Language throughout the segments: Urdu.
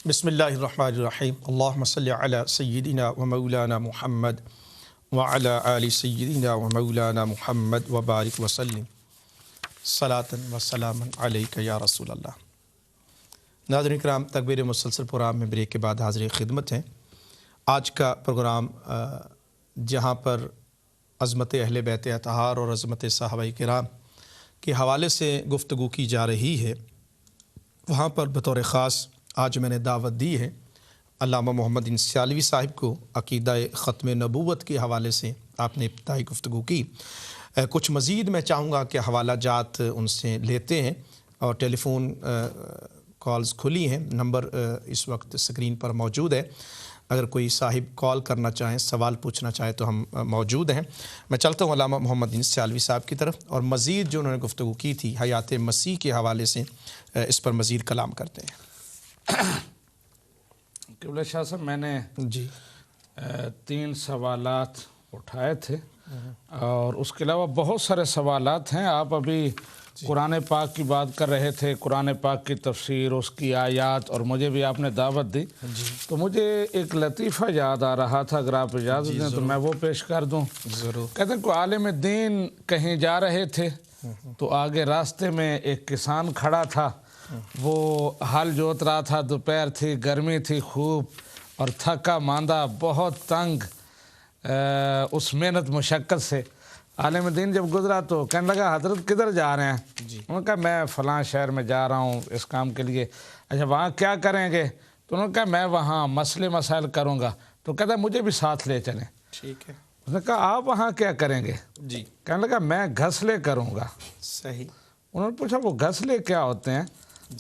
بسم اللہ الرحمن الرحیم اللہم صلی علی سیدنا و مولانا محمد وعلی آل سیدنا و مولانا محمد وبارک وسلم صلاۃ و سلام علیک یا رسول اللہ۔ ناظرین کرام، تکبیر مسلسل پروگرام میں بریک کے بعد حاضر خدمت ہیں۔ آج کا پروگرام جہاں پر عظمت اہل بیت اطہار اور عظمت صحابہ کرام کے حوالے سے گفتگو کی جا رہی ہے، وہاں پر بطور خاص آج میں نے دعوت دی ہے علامہ محمد انصالوی صاحب کو۔ عقیدہ ختم نبوت کے حوالے سے آپ نے ابتدائی گفتگو کی، کچھ مزید میں چاہوں گا کہ حوالہ جات ان سے لیتے ہیں، اور ٹیلی فون کالز کھلی ہیں، نمبر اس وقت سکرین پر موجود ہے۔ اگر کوئی صاحب کال کرنا چاہیں، سوال پوچھنا چاہیں تو ہم موجود ہیں۔ میں چلتا ہوں علامہ محمد انصالوی صاحب کی طرف، اور مزید جو انہوں نے گفتگو کی تھی حیات مسیح کے حوالے سے، اس پر مزید کلام کرتے ہیں۔ قبلہ شاہ صاحب، میں نے جی 3 سوالات اٹھائے تھے، اور اس کے علاوہ بہت سارے سوالات ہیں۔ آپ ابھی قرآن پاک کی بات کر رہے تھے، قرآن پاک کی تفسیر، اس کی آیات، اور مجھے بھی آپ نے دعوت دی، تو مجھے ایک لطیفہ یاد آ رہا تھا، اگر آپ اجازت دیں تو میں وہ پیش کر دوں۔ ضرور۔ کہتے ہیں کہ عالم دین کہیں جا رہے تھے تو آگے راستے میں ایک کسان کھڑا تھا، وہ ہل جوت رہا تھا، دوپہر تھی، گرمی تھی خوب، اور تھکا ماندہ، بہت تنگ اس محنت مشقت سے۔ عالم دین جب گزرا تو کہنے لگا، حضرت کدھر جا رہے ہیں؟ انہوں نے کہا میں فلاں شہر میں جا رہا ہوں اس کام کے لیے۔ اچھا، وہاں کیا کریں گے؟ تو انہوں نے کہا میں وہاں مسئلے مسائل کروں گا۔ تو کہتا ہے مجھے بھی ساتھ لے چلیں۔ ٹھیک ہے۔ اس نے کہا آپ وہاں کیا کریں گے؟ جی کہنے لگا میں گھسلے کروں گا۔ صحیح۔ انہوں نے پوچھا وہ گھسلے کیا ہوتے ہیں؟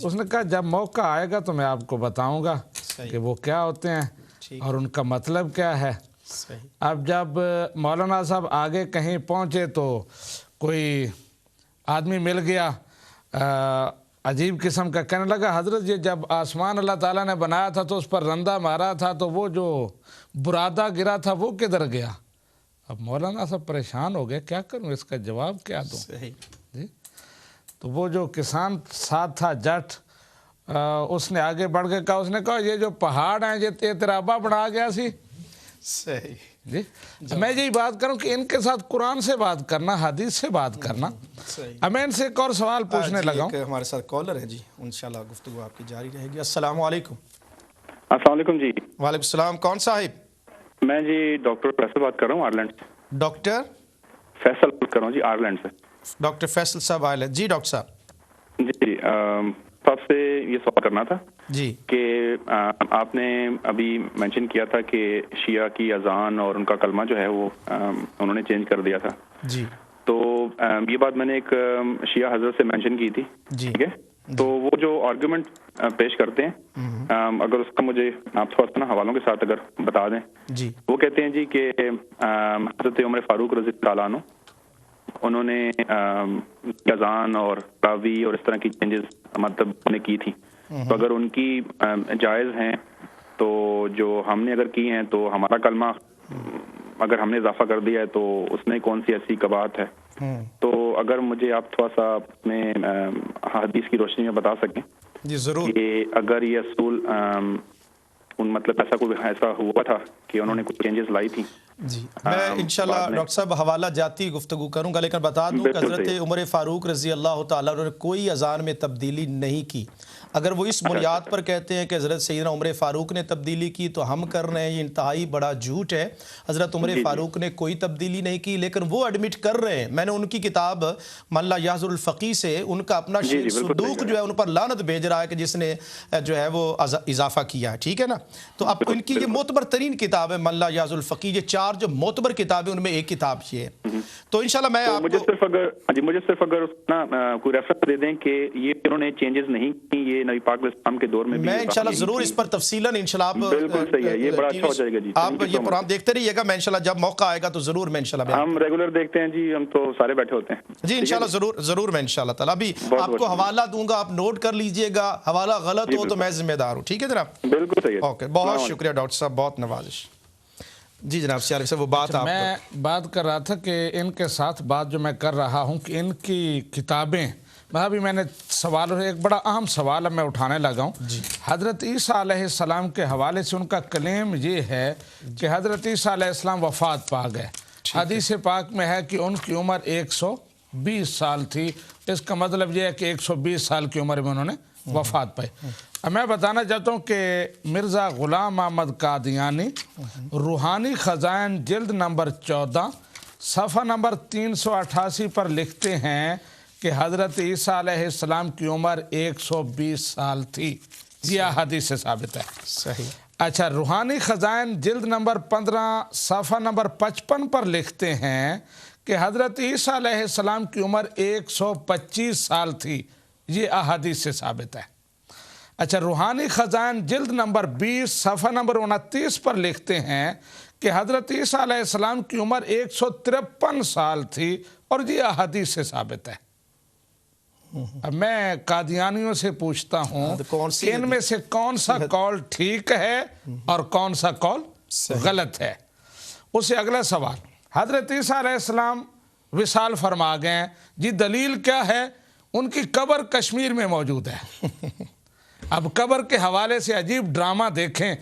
اس نے کہا جب موقع آئے گا تو میں آپ کو بتاؤں گا کہ وہ کیا ہوتے ہیں اور ان کا مطلب کیا ہے۔ صحیح۔ اب جب مولانا صاحب آگے کہیں پہنچے تو کوئی آدمی مل گیا عجیب قسم کا، کہنے لگا حضرت یہ جب آسمان اللہ تعالیٰ نے بنایا تھا تو اس پر رندہ مارا تھا، تو وہ جو برادہ گرا تھا وہ کدھر گیا؟ اب مولانا صاحب پریشان ہو گئے، کیا کروں، اس کا جواب کیا دوں؟ صحیح۔ جی، تو وہ جو کسان ساتھ تھا جٹ، اس نے آگے بڑھ کے کہا، اس نے کہا یہ جو پہاڑ ہیں یہ تیرا ابا بنا گیا سی۔ صحیح۔ جی، میں یہی بات کروں کہ ان کے ساتھ قرآن سے بات کرنا، حدیث سے بات کرنا۔ صحیح۔ اب میں ان سے ایک اور سوال پوچھنے لگا ہوں۔ ہمارے ساتھ کالر ہے جی، انشاءاللہ گفتگو آپ کی جاری رہے گی۔ السلام علیکم۔ السلام علیکم جی۔ وعلیکم السلام، کون صاحب؟ میں جی ڈاکٹر فیصل بات کر رہا ہوں آئرلینڈ سے۔ ڈاکٹر فیصل بات کر رہا ہوں جی، آئرلینڈ سے۔ ڈاکٹر فیصل صاحب آئے جی۔ ڈاکٹر صاحب جی، آپ سے یہ سوال کرنا تھا جی کہ آپ نے ابھی مینشن کیا تھا کہ شیعہ کی اذان اور ان کا کلمہ جو ہے وہ انہوں نے چینج کر دیا تھا جی۔ تو یہ بات میں نے ایک شیعہ حضرت سے مینشن کی تھی، جی ٹھیک ہے؟ تو وہ جو آرگومنٹ پیش کرتے ہیں، اگر اس کا مجھے آپ تھوڑا سا حوالوں کے ساتھ اگر بتا دیں۔ جی وہ کہتے ہیں جی کہ حضرت عمر فاروق رضی اللہ عنہ انہوں نے اذان اور تراویح اور اس طرح کی چینجز مطلب نے کی تھی، تو اگر ان کی جائز ہیں تو جو ہم نے اگر کی ہیں تو ہمارا کلمہ اگر ہم نے اضافہ کر دیا ہے تو اس میں کون سی ایسی قباحت ہے؟ تو اگر مجھے آپ تھوڑا سا اپنے حدیث کی روشنی میں بتا سکیں جی ضرور۔ کہ اگر یہ اصول مطلب ایسا ہوا تھا کہ انہوں نے کچھ چینجز لائی تھی۔ جی، میں انشاءاللہ ڈاکٹر صاحب حوالہ جاتی گفتگو کروں گا، لیکن بتا دوں کہ حضرت عمر فاروق رضی اللہ تعالیٰ عنہ نے کوئی اذان میں تبدیلی نہیں کی۔ اگر وہ اس بنیاد پر کہتے ہیں کہ حضرت سیدنا عمر فاروق نے تبدیلی کی تو ہم کر رہے ہیں، یہ انتہائی بڑا جھوٹ ہے۔ حضرت عمر فاروق نے کوئی تبدیلی نہیں کی، لیکن وہ ایڈمٹ کر رہے ہیں۔ میں نے ان کی کتاب من لا یحضر الفقیہ سے ان کا اپنا شیخ صدوق جو ہے ان پر لعنت بھیج رہا ہے کہ جس نے جو ہے وہ اضافہ کیا ہے، ٹھیک ہے نا؟ تو اب ان کی یہ معتبر ترین کتاب ہے من لا یحضر الفقیہ، یہ 4 جو معتبر کتابیں ان میں ایک کتاب یہ ہے۔ تو انشاءاللہ میں آپ کو مجھے صرف اگر کوئی ریفرنس دے دیں کہ یہ انہوں نے چینجز نہیں کی، یہ نبی پاک علیہ السلام کے دور میں بھی میں انشاءاللہ ضرور اس پر تفصیلاً انشاءاللہ آپ بالکل صحیح ہے، یہ بڑا اچھا ہو جائے گا جی۔ آپ یہ پروگرام دیکھتے رہیے گا، میں انشاءاللہ جب موقع آئے گا تو ضرور میں انشاءاللہ ہم ریگولر دیکھتے ہیں جی، ہم تو سارے بیٹھے ہوتے ہیں جی انشاءاللہ ضرور میں انشاءاللہ تعالیٰ ابھی آپ کو حوالہ دوں گا، آپ نوٹ کر لیجئے گا، حوالہ غلط ہو تو میں ذمہ دار ہوں، ٹھیک ہے جناب؟ بالکل صحیح ہے۔ اوکے، بہت شکریہ ڈاکٹر صاحب، بہت نوازش۔ جی جناب سیارف صاحب، وہ بات آپ میں بات کر رہا تھا کہ ان کے ساتھ بات جو میں کر رہا ہوں کہ ان کی کتابیں ابھی میں نے سوال ایک بڑا اہم سوال اب میں اٹھانے لگا ہوں حضرت عیسیٰ علیہ السلام کے حوالے سے ان کا کلیم یہ ہے کہ حضرت عیسیٰ علیہ السلام وفات پا گئے. حدیث پاک میں ہے کہ ان کی عمر 120 سال تھی. اس کا مطلب یہ ہے کہ 120 سال کی عمر میں انہوں نے وفات پائی. اب میں بتانا چاہتا ہوں کہ مرزا غلام احمد قادیانی روحانی خزائن جلد نمبر 14 صفحہ نمبر 388 پر لکھتے ہیں کہ حضرت عیسیٰ علیہ السلام کی عمر 120 سال تھی. یہ حدیث سے ثابت ہے. صحیح. اچھا روحانی خزائن جلد نمبر 15 صفحہ نمبر 55 پر لکھتے ہیں کہ حضرت عیسیٰ علیہ السلام کی عمر 125 سال تھی. یہ احادیث سے ثابت ہے. اچھا روحانی خزائن جلد نمبر 20 صفحہ نمبر 29 پر لکھتے ہیں کہ حضرت عیسیٰ علیہ السلام کی عمر 153 سال تھی اور یہ احادیث سے ثابت ہے. اب میں قادیانیوں سے پوچھتا ہوں کہ ان میں سے کون سا قول ٹھیک ہے اور کون سا قول غلط ہے. اس سے اگلا سوال حضرت عیسیٰ علیہ السلام وصال فرما گئے ہیں جی دلیل کیا ہے؟ ان کی قبر کشمیر میں موجود ہے. اب قبر کے حوالے سے عجیب ڈرامہ دیکھیں.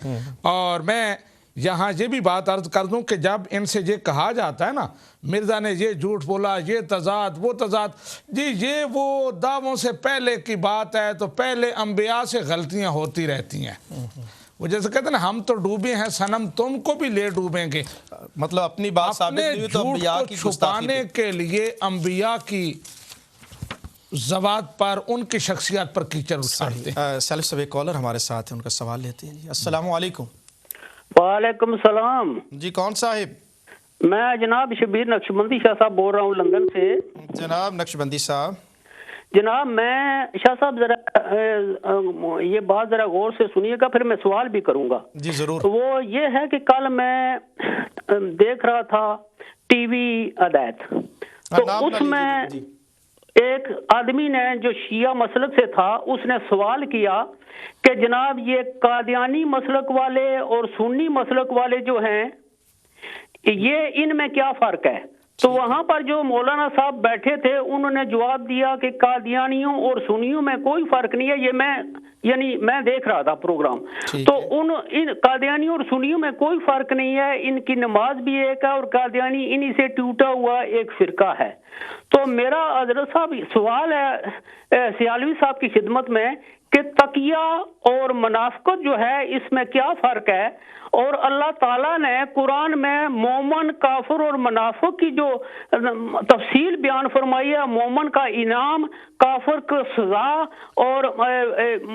اور میں یہاں یہ بھی بات عرض کر دوں کہ جب ان سے یہ کہا جاتا ہے نا مرزا نے یہ جھوٹ بولا یہ تضاد وہ تضاد جی یہ وہ دعووں سے پہلے کی بات ہے. تو پہلے انبیاء سے غلطیاں ہوتی رہتی ہیں. وہ جیسے کہتے ہیں نا ہم تو ڈوبے ہیں صنم تم کو بھی لے ڈوبیں گے. مطلب اپنی بات ثابت نہیں ہوئی تو انبیاء کی چھپانے کے لیے انبیاء کی زوات پر ان کی شخصیت پر کیچڑ اچھالتے ہیں. سیلف سے ایک کالر ہمارے ساتھ ہیں ان کا سوال لیتے ہیں. جی السلام علیکم. وعلیکم السلام. جی کون صاحب؟ میں جناب شبیر نقشبندی شاہ صاحب بول رہا ہوں لندن سے. جناب نقشبندی صاحب. جناب میں شاہ صاحب ذرا یہ بات ذرا غور سے سنیے گا پھر میں سوال بھی کروں گا. جی ضرور. وہ یہ ہے کہ کل میں دیکھ رہا تھا ٹی وی ہدایت تو اس میں ایک آدمی نے جو شیعہ مسلک سے تھا اس نے سوال کیا کہ جناب یہ قادیانی مسلک والے اور سنی مسلک والے جو ہیں یہ ان میں کیا فرق ہے؟ تو وہاں پر جو مولانا صاحب بیٹھے تھے انہوں نے جواب دیا کہ قادیانیوں اور سنیوں میں کوئی فرق نہیں ہے. یہ میں دیکھ رہا تھا پروگرام تو ان قادیانیوں اور سنیوں میں کوئی فرق نہیں ہے. ان کی نماز بھی ایک ہے اور قادیانی انہی سے ٹوٹا ہوا ایک فرقہ ہے. تو میرا حضرت صاحب سوال ہے سیالوی صاحب کی خدمت میں کہ تقیہ اور منافقت جو ہے اس میں کیا فرق ہے؟ اور اللہ تعالیٰ نے قرآن میں مومن کافر اور منافق کی جو تفصیل بیان فرمائی ہے مومن کا انعام کافر کو سزا اور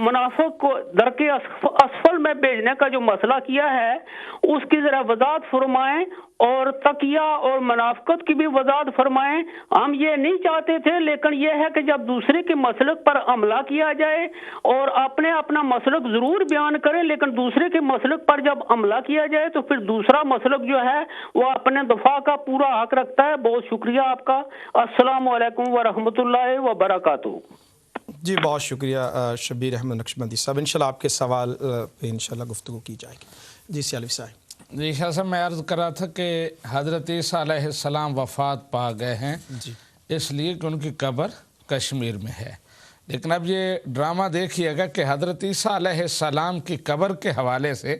منافق کو درک اسفل میں بھیجنے کا جو مسئلہ کیا ہے اس کی ذرا وضاحت فرمائیں اور تقیہ اور منافقت کی بھی وضاحت فرمائیں. ہم یہ نہیں چاہتے تھے لیکن یہ ہے کہ جب دوسرے کے مسلک پر حملہ کیا جائے اور اپنا مسلک ضرور بیان کریں لیکن دوسرے کے مسلک پر جب حملہ کیا جائے تو پھر دوسرا مسلک جو ہے وہ اپنے دفاع کا پورا حق رکھتا ہے. بہت شکریہ آپ کا. السلام علیکم ورحمۃ اللہ وبرکاتہ. جی بہت شکریہ شبیر احمد نقشبندی صاحب. انشاءاللہ آپ کے سوال پہ انشاءاللہ گفتگو کی جائے گی. جی سیالوی صاحب. جی شاہ صاحب میں عرض کر رہا تھا کہ حضرت عیسیٰ علیہ السلام وفات پا گئے ہیں اس لیے کہ ان کی قبر کشمیر میں ہے. لیکن اب یہ ڈرامہ دیکھیے گا کہ حضرت عیسیٰ علیہ السلام کی قبر کے حوالے سے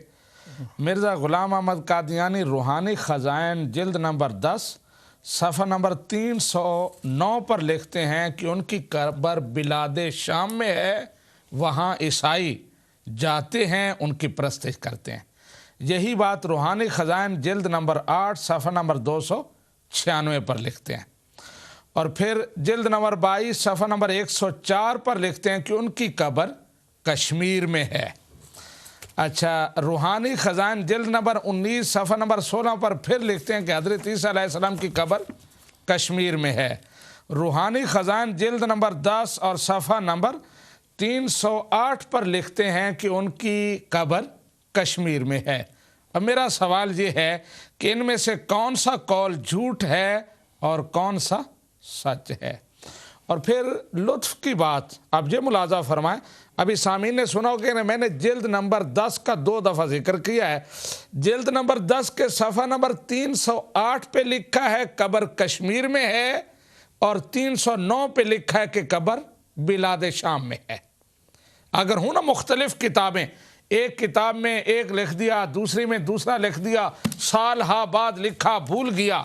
مرزا غلام احمد قادیانی روحانی خزائن جلد نمبر 10 صفحہ نمبر 309 پر لکھتے ہیں کہ ان کی قبر بلاد شام میں ہے. وہاں عیسائی جاتے ہیں ان کی پرستش کرتے ہیں. یہی بات روحانی خزائن جلد نمبر 8 صفحہ نمبر 296 پر لکھتے ہیں. اور پھر جلد نمبر 22 صفحہ نمبر 104 پر لکھتے ہیں کہ ان کی قبر کشمیر میں ہے. اچھا روحانی خزائن جلد نمبر 19 صفحہ نمبر 16 پر پھر لکھتے ہیں کہ حضرت عیسیٰ علیہ السلام کی قبر کشمیر میں ہے. روحانی خزائن جلد نمبر 10 اور صفحہ نمبر 308 پر لکھتے ہیں کہ ان کی قبر کشمیر میں ہے. اب میرا سوال یہ ہے کہ ان میں سے کون سا قول جھوٹ ہے اور کون سا سچ ہے؟ اور پھر لطف کی بات آپ یہ ملاحظہ فرمائیں. ابھی سامعین نے سنا ہوگا کہ میں نے جلد نمبر 10 کا 2 دفعہ ذکر کیا ہے. جلد نمبر 10 کے صفحہ نمبر 308 پہ لکھا ہے قبر کشمیر میں ہے اور 309 پہ لکھا ہے کہ قبر بلاد شام میں ہے۔ اگر ہوں نا مختلف کتابیں، ایک کتاب میں ایک لکھ دیا، دوسری میں دوسرا لکھ دیا، سال ہا بعد لکھا بھول گیا،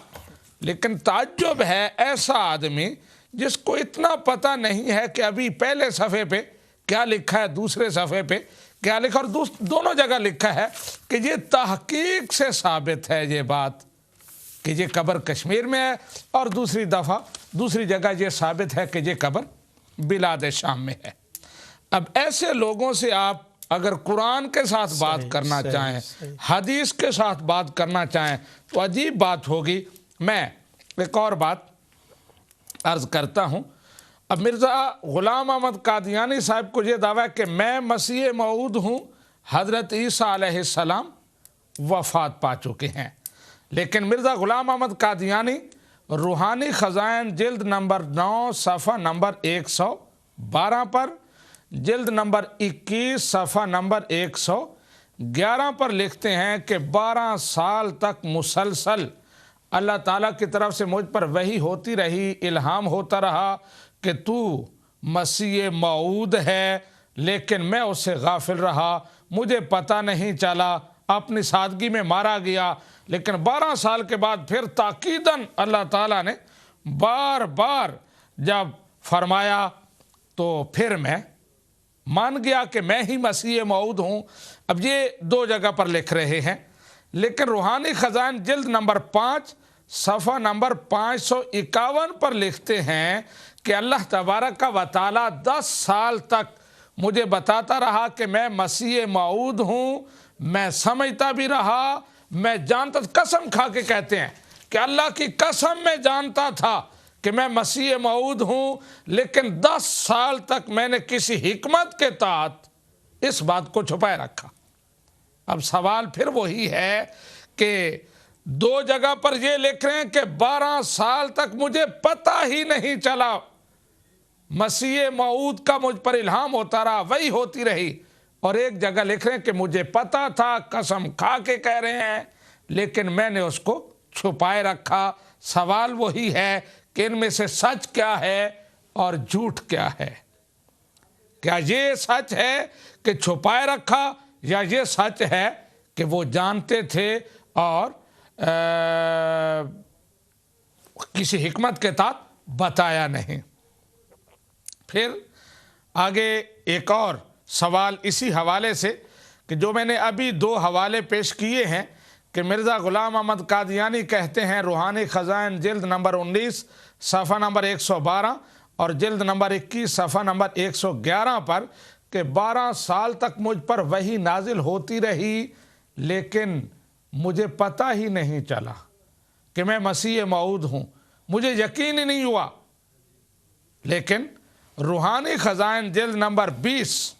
لیکن تعجب ہے ایسا آدمی جس کو اتنا پتہ نہیں ہے کہ ابھی پہلے صفحے پہ کیا لکھا ہے، دوسرے صفحے پہ کیا لکھا، اور دونوں جگہ لکھا ہے کہ یہ تحقیق سے ثابت ہے یہ بات کہ یہ قبر کشمیر میں ہے، اور دوسری جگہ یہ ثابت ہے کہ یہ قبر بلاد شام میں ہے۔ اب ایسے لوگوں سے آپ اگر قرآن کے ساتھ بات کرنا چاہیں، حدیث کے ساتھ بات کرنا چاہیں تو عجیب بات ہوگی۔ میں ایک اور بات عرض کرتا ہوں۔ اب مرزا غلام احمد قادیانی صاحب کو یہ دعویٰ ہے کہ میں مسیح موعود ہوں، حضرت عیسیٰ علیہ السلام وفات پا چکے ہیں، لیکن مرزا غلام احمد قادیانی روحانی خزائن جلد نمبر 9 صفحہ نمبر 112 پر، جلد نمبر 21 صفحہ نمبر 111 پر لکھتے ہیں کہ 12 سال تک مسلسل اللہ تعالیٰ کی طرف سے مجھ پر وحی ہوتی رہی، الہام ہوتا رہا کہ تو مسیح موعود ہے، لیکن میں اس سے غافل رہا، مجھے پتہ نہیں چلا، اپنی سادگی میں مارا گیا۔ لیکن 12 سال کے بعد پھر تاکیداً اللہ تعالیٰ نے بار بار جب فرمایا تو پھر میں مان گیا کہ میں ہی مسیح موعود ہوں۔ اب یہ 2 جگہ پر لکھ رہے ہیں، لیکن روحانی خزائن جلد نمبر 5 صفحہ نمبر 551 پر لکھتے ہیں کہ اللہ تبارک و تعالی 10 سال تک مجھے بتاتا رہا کہ میں مسیح موعود ہوں، میں سمجھتا بھی رہا، میں جانتا، قسم کھا کے کہتے ہیں کہ اللہ کی قسم میں جانتا تھا کہ میں مسیح موعود ہوں، لیکن 10 سال تک میں نے کسی حکمت کے تحت اس بات کو چھپائے رکھا۔ اب سوال پھر وہی ہے کہ 2 جگہ پر یہ لکھ رہے ہیں کہ 12 سال تک مجھے پتہ ہی نہیں چلا، مسیح موعود کا مجھ پر الہام ہوتا رہا، وہی ہوتی رہی، اور ایک جگہ لکھ رہے ہیں کہ مجھے پتہ تھا، قسم کھا کے کہہ رہے ہیں، لیکن میں نے اس کو چھپائے رکھا۔ سوال وہی ہے کہ ان میں سے سچ کیا ہے اور جھوٹ کیا ہے؟ کیا یہ سچ ہے کہ چھپائے رکھا، یا یہ سچ ہے کہ وہ جانتے تھے اور کسی حکمت کے تحت بتایا نہیں؟ پھر آگے ایک اور سوال اسی حوالے سے کہ جو میں نے ابھی 2 حوالے پیش کیے ہیں کہ مرزا غلام احمد قادیانی کہتے ہیں روحانی خزائن جلد نمبر 19 صفحہ نمبر 112 اور جلد نمبر 21 صفحہ نمبر 111 پر کہ 12 سال تک مجھ پر وحی نازل ہوتی رہی، لیکن مجھے پتہ ہی نہیں چلا کہ میں مسیح موعود ہوں، مجھے یقین ہی نہیں ہوا۔ لیکن روحانی خزائن جلد نمبر 20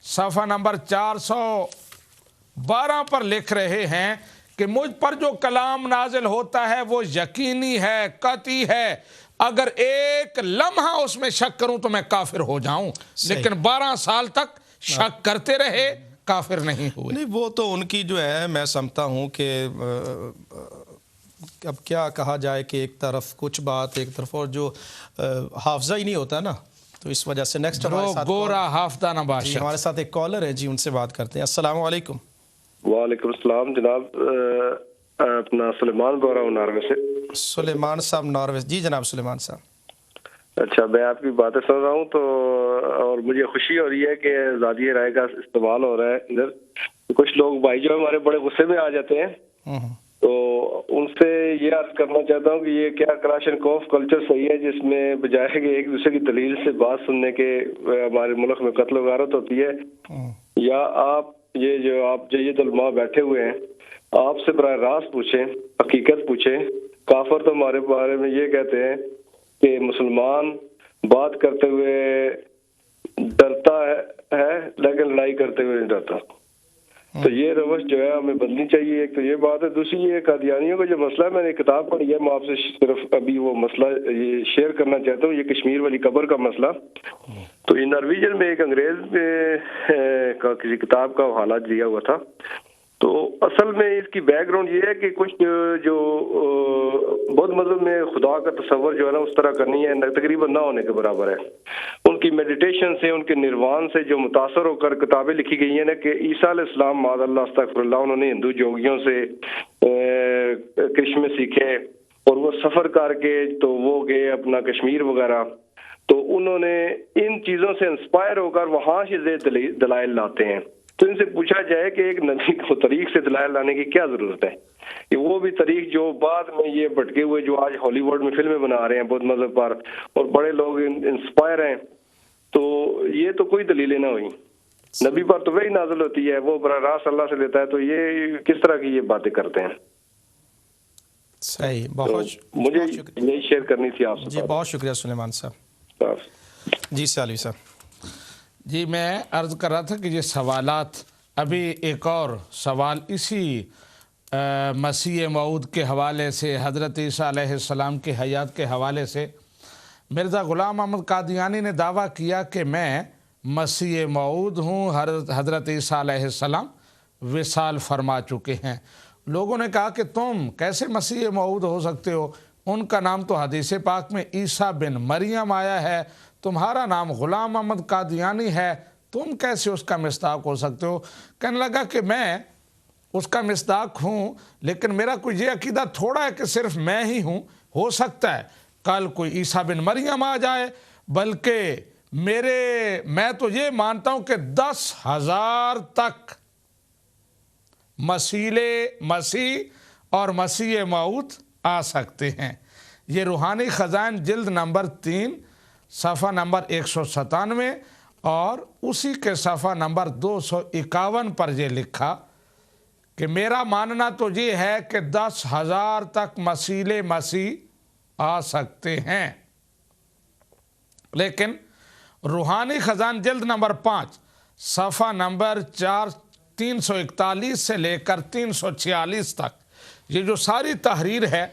صفحہ نمبر 412 پر لکھ رہے ہیں کہ مجھ پر جو کلام نازل ہوتا ہے وہ یقینی ہے، قطعی ہے، اگر ایک لمحہ اس میں شک کروں تو میں کافر ہو جاؤں، لیکن 12 سال تک شک کرتے رہے، کافر نہیں ہوئے۔ نہیں، وہ تو ان کی جو ہے میں سمجھتا ہوں کہ اب کیا کہا جائے کہ ایک طرف کچھ بات، ایک طرف اور جو حافظہ ہی نہیں ہوتا نا، تو اس وجہ سے نیکسٹ ہمارے ساتھ گورا حافظہ نباشد، ہمارے ساتھ ایک کالر ہے جی، ان سے بات کرتے ہیں۔ السلام علیکم۔ وعلیکم السلام جناب، اپنا سلیمان بول رہا ہوں ناروے سے۔ سلیمان صاحب ناروے، جی جناب سلیمان صاحب۔ اچھا، میں آپ کی باتیں سن رہا ہوں تو اور مجھے خوشی ہو رہی ہے کہ آزادی رائے کا استعمال ہو رہا ہے ادھر۔ کچھ لوگ بھائی جو ہمارے بڑے غصے میں آ جاتے ہیں، تو ان سے یہ عرض کرنا چاہتا ہوں کہ یہ کیا کلاشنکوف کلچر صحیح ہے جس میں بجائے کہ ایک دوسرے کی دلیل سے بات سننے کے ہمارے ملک میں قتل و غارت ہوتی ہے، یا آپ یہ جو آپ جید علماء بیٹھے ہوئے ہیں آپ سے براہ راست پوچھیں، حقیقت پوچھیں۔ کافر تو ہمارے بارے میں یہ کہتے ہیں کہ مسلمان بات کرتے ہوئے ڈرتا ہے لیکن لڑائی کرتے ہوئے نہیں ڈرتا، تو یہ روش جو ہے ہمیں بدلنی چاہیے۔ ایک تو یہ بات ہے، دوسری یہ قادیانیوں کا جو مسئلہ ہے، میں نے کتاب پڑھی ہے، میں آپ سے صرف ابھی وہ مسئلہ یہ شیئر کرنا چاہتا ہوں، یہ کشمیر والی قبر کا مسئلہ۔ تو یہ نارویجن میں ایک انگریز کا کسی کتاب کا حوالہ دیا ہوا تھا، تو اصل میں اس کی بیک گراؤنڈ یہ ہے کہ کچھ جو بدھ مذہب میں خدا کا تصور جو ہے نا اس طرح کرنی ہے، تقریباً نہ ہونے کے برابر ہے۔ ان ان کی میڈیٹیشن سے، ان کے نروان سے جو متاثر ہو کر کتابیں لکھی گئی ہیں نا کہ عیسیٰ علیہ السلام معاذ اللہ استغفر اللہ انہوں نے ہندو جوگیوں سے کرشمے سیکھے اور وہ سفر کر کے تو وہ گئے اپنا کشمیر وغیرہ، تو انہوں نے ان چیزوں سے انسپائر ہو کر وہاں سے دلائل لاتے ہیں. تو ان سے پوچھا جائے کہ ایک نبی کو طریق سے دلائل لانے کی کیا ضرورت ہے؟ کہ وہ بھی طریق جو بعد میں یہ بھٹکے ہوئے جو آج ہالی ووڈ میں فلمیں بنا رہے ہیں بدھ مذہب پر اور بڑے لوگ انسپائر ہیں، تو یہ تو کوئی دلیلیں نہ ہوئی. نبی پر تو وہی نازل ہوتی ہے، وہ براہ راست اللہ سے لیتا ہے، تو یہ کس طرح کی یہ باتیں کرتے ہیں؟ صحیح. بہت مجھے یہی شیئر کرنی تھی آپ سے. جی بہت شکریہ سلیمان صاحب. جی سالوی صاحب. جی میں عرض کر رہا تھا کہ یہ سوالات، ابھی ایک اور سوال اسی مسیح موعود کے حوالے سے، حضرت عیسیٰ علیہ السلام کی حیات کے حوالے سے مرزا غلام احمد قادیانی نے دعویٰ کیا کہ میں مسیح موعود ہوں. حضرت عیسیٰ علیہ السلام وصال فرما چکے ہیں. لوگوں نے کہا کہ تم کیسے مسیح موعود ہو سکتے ہو؟ ان کا نام تو حدیث پاک میں عیسیٰ بن مریم آیا ہے، تمہارا نام غلام احمد قادیانی ہے، تم کیسے اس کا مصداق ہو سکتے ہو؟ کہنے لگا کہ میں اس کا مصداق ہوں، لیکن میرا کوئی یہ عقیدہ تھوڑا ہے کہ صرف میں ہی ہوں. ہو سکتا ہے کل کوئی عیسیٰ بن مریم آ جائے، بلکہ میں تو یہ مانتا ہوں کہ 10,000 تک مسیح اور مسیح موعود آ سکتے ہیں. یہ روحانی خزائن جلد نمبر 3 صفحہ نمبر 197 اور اسی کے صفحہ نمبر 251 پر یہ لکھا کہ میرا ماننا تو یہ ہے کہ 10,000 تک مسیح آ سکتے ہیں. لیکن روحانی خزائن جلد نمبر 5 صفحہ نمبر 341 سے لے کر 346 تک یہ جو ساری تحریر ہے،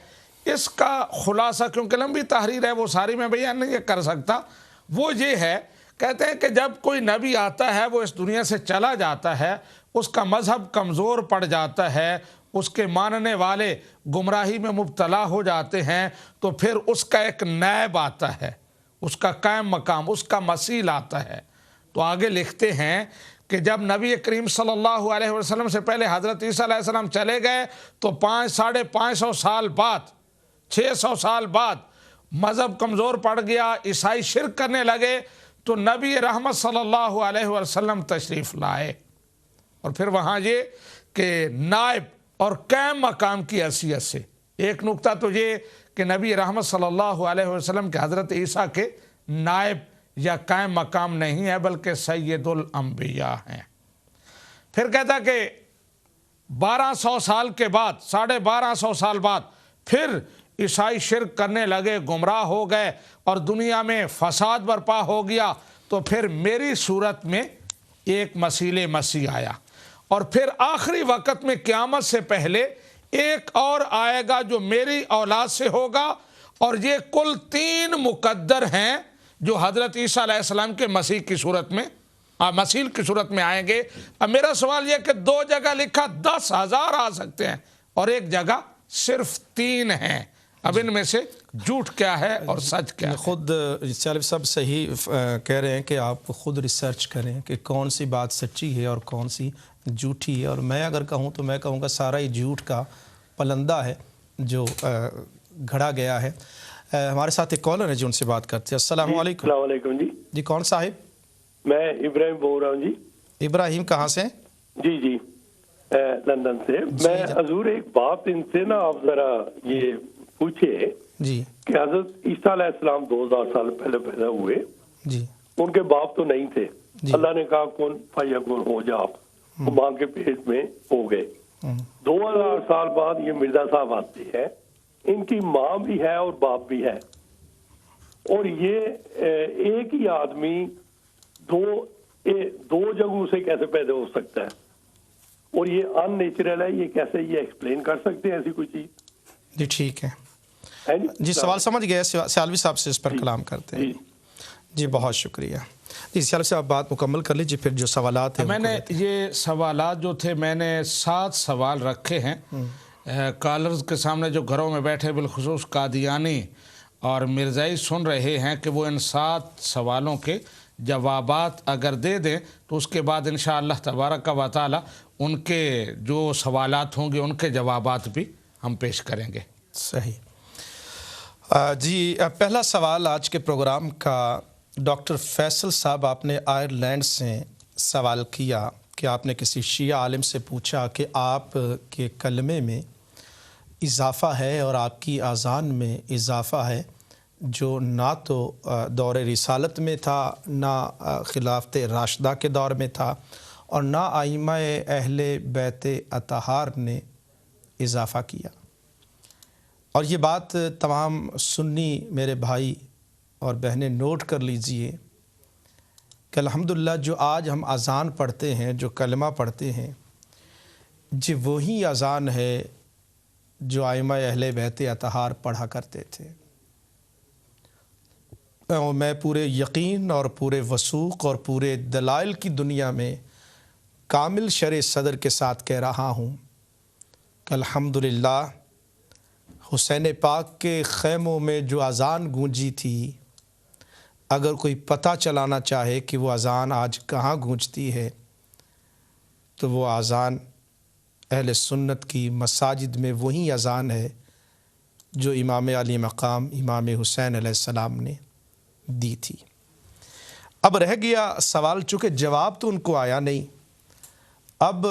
اس کا خلاصہ، کیونکہ لمبی تحریر ہے وہ ساری میں بیان نہیں کر سکتا، وہ یہ ہے، کہتے ہیں کہ جب کوئی نبی آتا ہے وہ اس دنیا سے چلا جاتا ہے، اس کا مذہب کمزور پڑ جاتا ہے، اس کے ماننے والے گمراہی میں مبتلا ہو جاتے ہیں، تو پھر اس کا ایک نائب آتا ہے، اس کا قائم مقام، اس کا مثیل آتا ہے. تو آگے لکھتے ہیں کہ جب نبی کریم صلی اللہ علیہ وسلم سے پہلے حضرت عیسیٰ علیہ السلام چلے گئے تو 500 سال بعد 600 سال بعد مذہب کمزور پڑ گیا، عیسائی شرک کرنے لگے، تو نبی رحمت صلی اللہ علیہ وسلم تشریف لائے. اور پھر وہاں یہ کہ نائب اور قائم مقام کی حیثیت سے ایک نقطہ تو یہ کہ نبی رحمت صلی اللہ علیہ وسلم کے حضرت عیسیٰ کے نائب یا قائم مقام نہیں ہے، بلکہ سید الانبیاء ہیں. پھر کہتا کہ 1200 سال کے بعد 1250 سال بعد پھر عیسائی شرک کرنے لگے، گمراہ ہو گئے اور دنیا میں فساد برپا ہو گیا، تو پھر میری صورت میں ایک مسیح آیا. اور پھر آخری وقت میں قیامت سے پہلے ایک اور آئے گا جو میری اولاد سے ہوگا، اور یہ کل 3 مقدر ہیں جو حضرت عیسیٰ علیہ السلام کے مسیح کی صورت میں آئیں گے. اب میرا سوال یہ کہ 2 جگہ لکھا 10,000 آ سکتے ہیں اور ایک جگہ صرف 3 ہیں. اب ان میں سے جھوٹ کیا ہے اور سچ کیا ہے؟ خود سالف صاحب صحیح کہہ رہے ہیں کہ آپ خود ریسرچ کریں کہ کون سی بات سچی ہے اور کون سی جھوٹی ہے. اور میں اگر کہوں تو میں کہوں گا سارا ہی جھوٹ کا پلندہ ہے جو گھڑا گیا ہے. ہمارے ساتھ ایک کالر ہے جو ان سے بات کرتے ہیں. السلام علیکم. السلام علیکم. جی کون صاحب؟ میں ابراہیم بول رہا ہوں. جی ابراہیم کہاں سے؟ جی لندن سے. میں حضور ایک بات ان سے نا آپ ذرا یہ پوچھے جی کہ حضرت عیسیٰ علیہ السلام 2000 سال پہلے پیدا ہوئے جی، ان کے باپ تو نہیں تھے. اللہ نے کہا کون فیکون ہو جا، وہ ماں کے پیٹ میں ہو گئے. 2000 سال بعد یہ مرزا صاحب آتے ہیں، ان کی ماں بھی ہے اور باپ بھی ہے، اور یہ ایک ہی آدمی دو جگہوں سے کیسے پیدا ہو سکتا ہے؟ اور یہ ان نیچرل ہے، یہ کیسے یہ ایکسپلین کر سکتے ہیں ایسی کوئی چیز؟ جی ٹھیک ہے جی، سوال سمجھ گئے. سالوی صاحب سے اس پر کلام کرتے ہیں. جی بہت شکریہ. جی سالوی صاحب بات مکمل کر لیجیے، پھر جو سوالات ہیں میں نے یہ سوالات جو تھے میں نے 7 سوال رکھے ہیں کالرز کے سامنے جو گھروں میں بیٹھے بالخصوص قادیانی اور مرزائی سن رہے ہیں کہ وہ ان 7 سوالوں کے جوابات اگر دے دیں تو اس کے بعد انشاءاللہ تبارک و تعالی ان کے جو سوالات ہوں گے ان کے جوابات بھی ہم پیش کریں گے۔ صحیح جی، پہلا سوال آج کے پروگرام کا ڈاکٹر فیصل صاحب، آپ نے آئرلینڈ سے سوال کیا کہ آپ نے کسی شیعہ عالم سے پوچھا کہ آپ کے کلمے میں اضافہ ہے اور آپ کی اذان میں اضافہ ہے جو نہ تو دور رسالت میں تھا، نہ خلافت راشدہ کے دور میں تھا، اور نہ ائمہ اہل بیت اطہار نے اضافہ کیا۔ اور یہ بات تمام سنی میرے بھائی اور بہنیں نوٹ کر لیجئے کہ الحمدللہ جو آج ہم اذان پڑھتے ہیں، جو کلمہ پڑھتے ہیں، جی وہی اذان ہے جو ائمہ اہل بیت اطہار پڑھا کرتے تھے۔ میں پورے یقین اور پورے وثوق اور پورے دلائل کی دنیا میں کامل شرح صدر کے ساتھ کہہ رہا ہوں کہ الحمدللہ حسین پاک کے خیموں میں جو اذان گونجی تھی، اگر کوئی پتہ چلانا چاہے کہ وہ اذان آج کہاں گونجتی ہے تو وہ اذان اہل سنت کی مساجد میں وہی اذان ہے جو امام علی مقام امام حسین علیہ السلام نے دی تھی۔ اب رہ گیا سوال، چونکہ جواب تو ان کو آیا نہیں، اب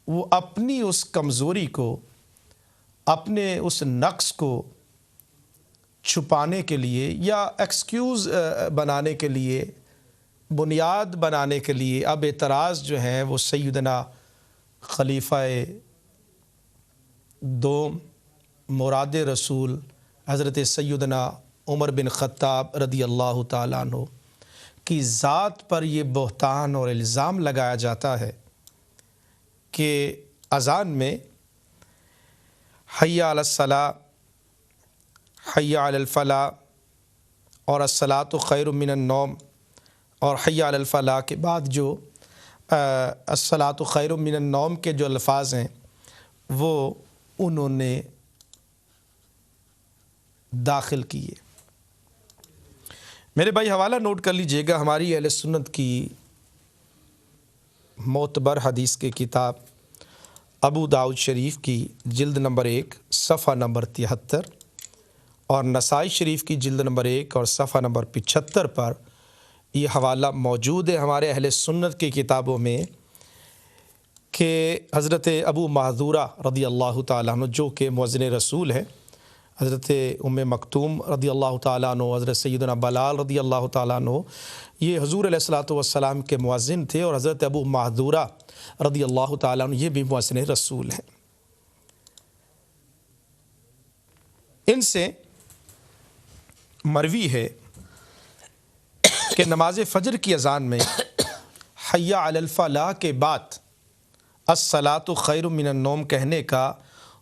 وہ اپنی اس کمزوری کو، اپنے اس نقص کو چھپانے کے لیے یا ایکسکیوز بنانے کے لیے، بنیاد بنانے کے لیے اب اعتراض جو ہیں وہ سیدنا خلیفہ دوم مراد رسول حضرت سیدنا عمر بن خطاب رضی اللہ تعالیٰ عنہ کی ذات پر یہ بہتان اور الزام لگایا جاتا ہے کہ اذان میں حی علی الصلاۃ، حی علی الفلاح اور الصلاۃ خیر من النوم اور حی علی الفلاح کے بعد جو الصلاۃ خیر من النوم کے جو الفاظ ہیں وہ انہوں نے داخل کیے۔ میرے بھائی حوالہ نوٹ کر لیجئے گا، ہماری اہل سنت کی معتبر حدیث کی کتاب ابو داؤد شریف کی جلد نمبر 1 صفحہ نمبر 73 اور نسائی شریف کی جلد نمبر 1 اور صفحہ نمبر 75 پر یہ حوالہ موجود ہے ہمارے اہل سنت کی کتابوں میں کہ حضرت ابو محذورہ رضی اللہ تعالیٰ عنہ جو کہ مؤذن رسول ہے، حضرت ام مکتوم رضی اللہ تعالیٰ عنہ، حضرت سیدنا بلال رضی اللہ تعالیٰ عنہ، یہ حضور علیہ الصلوۃ والسلام کے مؤذن تھے، اور حضرت ابو محذورہ رضی اللہ تعالیٰ عنہ یہ بھی مؤذن رسول ہیں۔ ان سے مروی ہے کہ نماز فجر کی اذان میں حی علی الفلاح کے بعد الصلاۃ خیر من النوم کہنے کا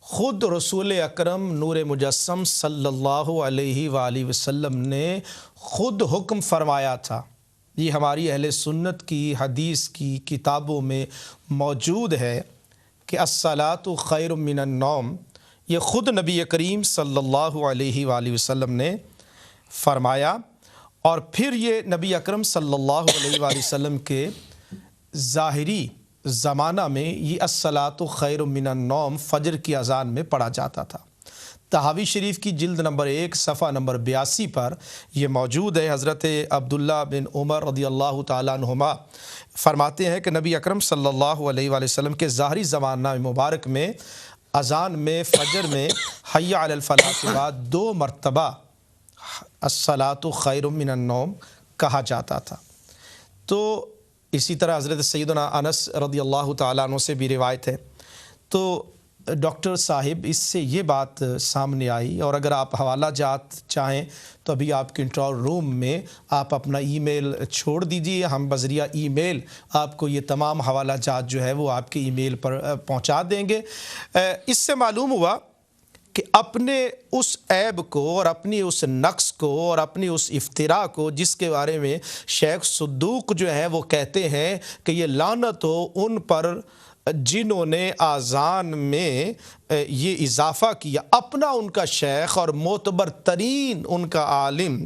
خود رسول اکرم نور مجسم صلی اللہ علیہ وآلہ وسلم نے خود حکم فرمایا تھا۔ یہ ہماری اہل سنت کی حدیث کی کتابوں میں موجود ہے کہ الصلاۃ خیر من النوم یہ خود نبی کریم صلی اللہ علیہ وآلہ وسلم نے فرمایا، اور پھر یہ نبی اکرم صلی اللہ علیہ وآلہ وسلم کے ظاہری زمانہ میں یہ الصلاۃ خیر من النوم فجر کی اذان میں پڑھا جاتا تھا۔ طحاوی شریف کی جلد نمبر 1 صفحہ نمبر 82 پر یہ موجود ہے۔ حضرت عبداللہ بن عمر رضی اللہ تعالیٰ عنہما فرماتے ہیں کہ نبی اکرم صلی اللہ علیہ وآلہ وسلم کے ظاہری زمانہ مبارک میں اذان میں فجر میں حی علی الفلاح کے بعد 2 مرتبہ الصلاۃ خیر من النوم کہا جاتا تھا۔ تو اسی طرح حضرت سیدنا انس رضی اللہ تعالیٰ عنہ سے بھی روایت ہے۔ تو ڈاکٹر صاحب اس سے یہ بات سامنے آئی، اور اگر آپ حوالہ جات چاہیں تو ابھی آپ کنٹرول روم میں آپ اپنا ای میل چھوڑ دیجیے، ہم بذریعہ ای میل آپ کو یہ تمام حوالہ جات جو ہے وہ آپ کے ای میل پر پہنچا دیں گے۔ اس سے معلوم ہوا کہ اپنے اس عیب کو اور اپنی اس نقص کو اور اپنی اس افتراء کو، جس کے بارے میں شیخ صدوق جو ہیں وہ کہتے ہیں کہ یہ لعنت ہو ان پر جنہوں نے اذان میں یہ اضافہ کیا، اپنا ان کا شیخ اور معتبر ترین ان کا عالم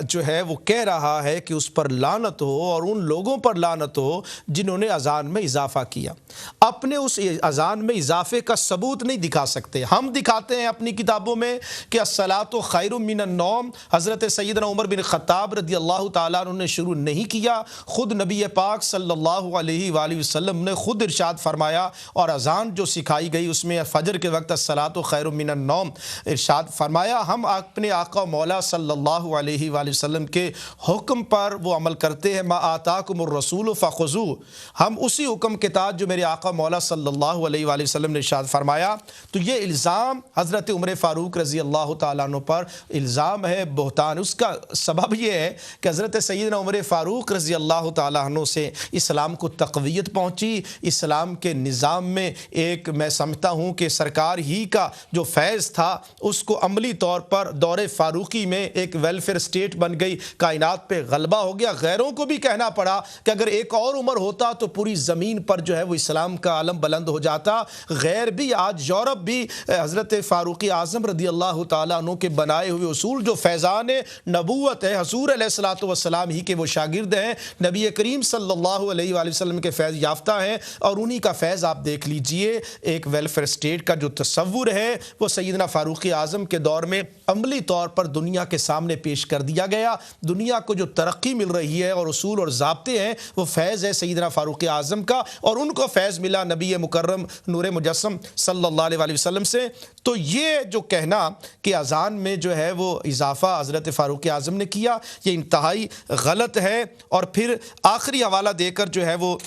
جو ہے وہ کہہ رہا ہے کہ اس پر لعنت ہو اور ان لوگوں پر لعنت ہو جنہوں نے اذان میں اضافہ کیا، اپنے اس اذان میں اضافے کا ثبوت نہیں دکھا سکتے۔ ہم دکھاتے ہیں اپنی کتابوں میں کہ الصلاۃ خیر من النوم حضرت سیدنا عمر بن خطاب رضی اللہ تعالیٰ عنہ نے شروع نہیں کیا، خود نبی پاک صلی اللہ علیہ وآلہ وسلم نے خود ارشاد فرمایا، اور اذان جو سکھائی گئی اس میں فجر کے وقت الصلاۃ خیر من النوم ارشاد فرمایا۔ ہم اپنے آقا مولا صلی اللہ علیہ وآلہ وسلم کے حکم پر وہ عمل کرتے ہیں، ما آتاکم الرسول فخذوہ، ہم اسی حکم کے تحت جو میرے آقا مولا صلی اللہ علیہ وآلہ وسلم نے ارشاد فرمایا۔ تو یہ الزام حضرت عمر فاروق رضی اللہ تعالیٰ عنہ پر الزام ہے بہتان۔ اس کا سبب یہ ہے کہ حضرت سیدنا عمر فاروق رضی اللہ تعالیٰ عنہ سے اسلام کو تقویت پہنچی، اسلام کے نظام میں ایک میں سمجھتا ہوں کہ سرکار ہی کا جو فیض تھا اس کو عملی طور پر دور فاروقی میں ایک ویلفیئر اسٹیٹ بن گئی، کائنات پہ غلبہ ہو گیا۔ غیروں کو بھی کہنا پڑا کہ اگر ایک اور عمر ہوتا تو پوری زمین پر جو ہے وہ اسلام کا علم بلند ہو جاتا۔ غیر بھی آج یورپ بھی حضرت فاروق اعظم رضی اللہ تعالیٰ عنہ کے بنائے ہوئے اصول جو فیضان نبوت ہے، حضور علیہ الصلوۃ والسلام ہی کے وہ شاگرد ہیں، نبی کریم صلی اللہ علیہ وآلہ وسلم کے فیض یافتہ ہیں، اور انہی کا فیض آپ دیکھ لیجئے۔ ایک ویلفیئر اسٹیٹ کا جو تصور ہے وہ سیدنا فاروق اعظم کے دور میں عملی طور پر دنیا کے سامنے پیش کر دیا گیا۔ دنیا کو جو ترقی مل رہی ہے اور اصول اور ضابطے ہیں وہ فیض ہے سیدنا فاروق اعظم کا، اور ان کو فیض ملا نبی مکرم نور مجسم صلی اللہ علیہ وآلہ وسلم سے۔ تو یہ جو کہنا کہ اذان میں جو ہے وہ اضافہ حضرت فاروق اعظم نے کیا، یہ انتہائی غلط ہے۔ اور پھر آخری حوالہ دے کر جو ہے وہ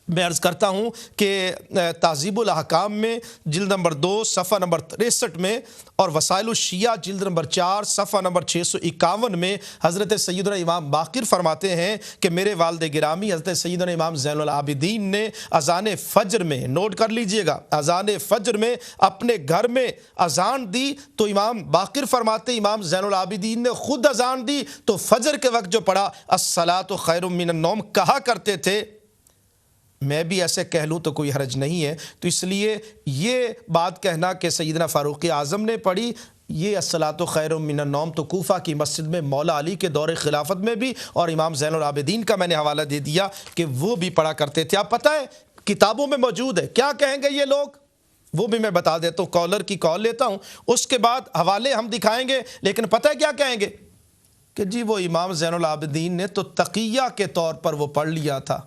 میں عرض کرتا ہوں کہ تہذیب الاحکام میں جلد نمبر 2 صفحہ نمبر 63 میں، اور وسائل الشیعہ جلد نمبر 4 صفحہ نمبر 651 میں حضرت سیدنا امام باقر فرماتے ہیں کہ میرے والد گرامی حضرت سیدنا امام زین العابدین نے اذان فجر میں، نوٹ کر لیجئے گا، اذان فجر میں اپنے گھر میں اذان دی تو امام باقر فرماتے امام زین العابدین نے خود اذان دی تو فجر کے وقت جو پڑھا الصلاۃ خیر من النوم کہا کرتے تھے۔ میں بھی ایسے کہہ لوں تو کوئی حرج نہیں ہے۔ تو اس لیے یہ بات کہنا کہ سیدنا فاروق اعظم نے پڑھی یہ الصلاۃ خیر من النوم تو کوفہ کی مسجد میں مولا علی کے دور خلافت میں بھی، اور امام زین العابدین کا میں نے حوالہ دے دیا کہ وہ بھی پڑھا کرتے تھے۔ آپ پتہ ہے کتابوں میں موجود ہے، کیا کہیں گے یہ لوگ وہ بھی میں بتا دیتا ہوں، کالر کی کال لیتا ہوں، اس کے بعد حوالے ہم دکھائیں گے، لیکن پتہ ہے کیا کہیں گے کہ جی وہ امام زین العابدین نے تو تقیہ کے طور پر وہ پڑھ لیا تھا۔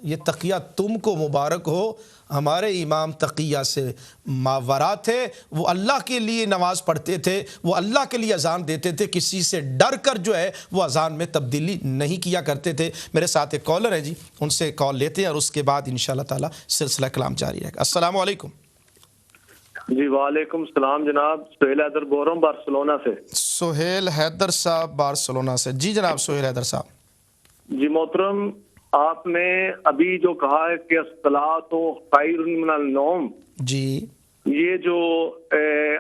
یہ تقیہ تم کو مبارک ہو، ہمارے امام تقیہ سے ماورا تھے، وہ اللہ کے لیے نماز پڑھتے تھے، وہ اللہ کے لیے اذان دیتے تھے، کسی سے ڈر کر جو ہے وہ اذان میں تبدیلی نہیں کیا کرتے تھے۔ میرے ساتھ ایک کالر ہے جی، ان سے کال لیتے ہیں اور اس کے بعد انشاءاللہ تعالی سلسلہ کلام جاری رہے گا۔ السلام علیکم۔ جی وعلیکم السلام جناب، سہیل حیدر بول رہا ہوں بارسلونا سے۔ سہیل حیدر صاحب بارسلونا سے، جی جناب سہیل حیدر صاحب۔ جی محترم، آپ نے ابھی جو کہا ہے کہ الصلاۃ خیر من النوم، جی یہ جو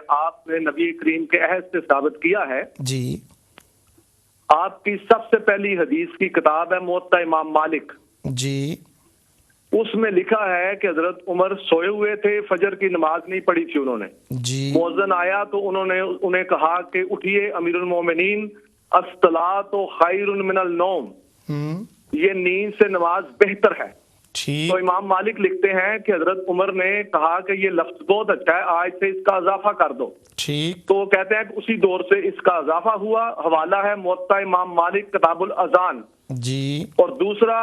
آپ نے نبی کریم کے عہد سے ثابت کیا ہے، جی آپ کی سب سے پہلی حدیث کی کتاب ہے موطا امام مالک، جی اس میں لکھا ہے کہ حضرت عمر سوئے ہوئے تھے، فجر کی نماز نہیں پڑھی تھی انہوں نے، جی مؤذن آیا تو انہوں نے انہیں کہا کہ اٹھیے امیر المومنین، الصلاۃ خیر من النوم، یہ نیند سے نماز بہتر ہے۔ ٹھیک، تو امام مالک لکھتے ہیں کہ حضرت عمر نے کہا کہ یہ لفظ بہت اچھا ہے، آج سے اس کا اضافہ کر دو۔ ٹھیک، تو وہ کہتے ہیں کہ اسی دور سے اس کا اضافہ ہوا۔ حوالہ ہے موطا امام مالک کتاب الاذان۔ جی اور دوسرا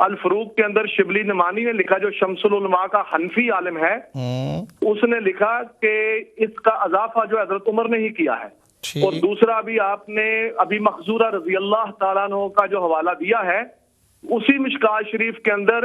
الفروق کے اندر شبلی نمانی نے لکھا، جو شمس العلماء کا حنفی عالم ہے، اس نے لکھا کہ اس کا اضافہ جو حضرت عمر نے ہی کیا ہے۔ اور دوسرا بھی آپ نے ابھی مخزورہ رضی اللہ تعالیٰ عنہ کا جو حوالہ دیا ہے، اسی مشکوٰۃ شریف کے اندر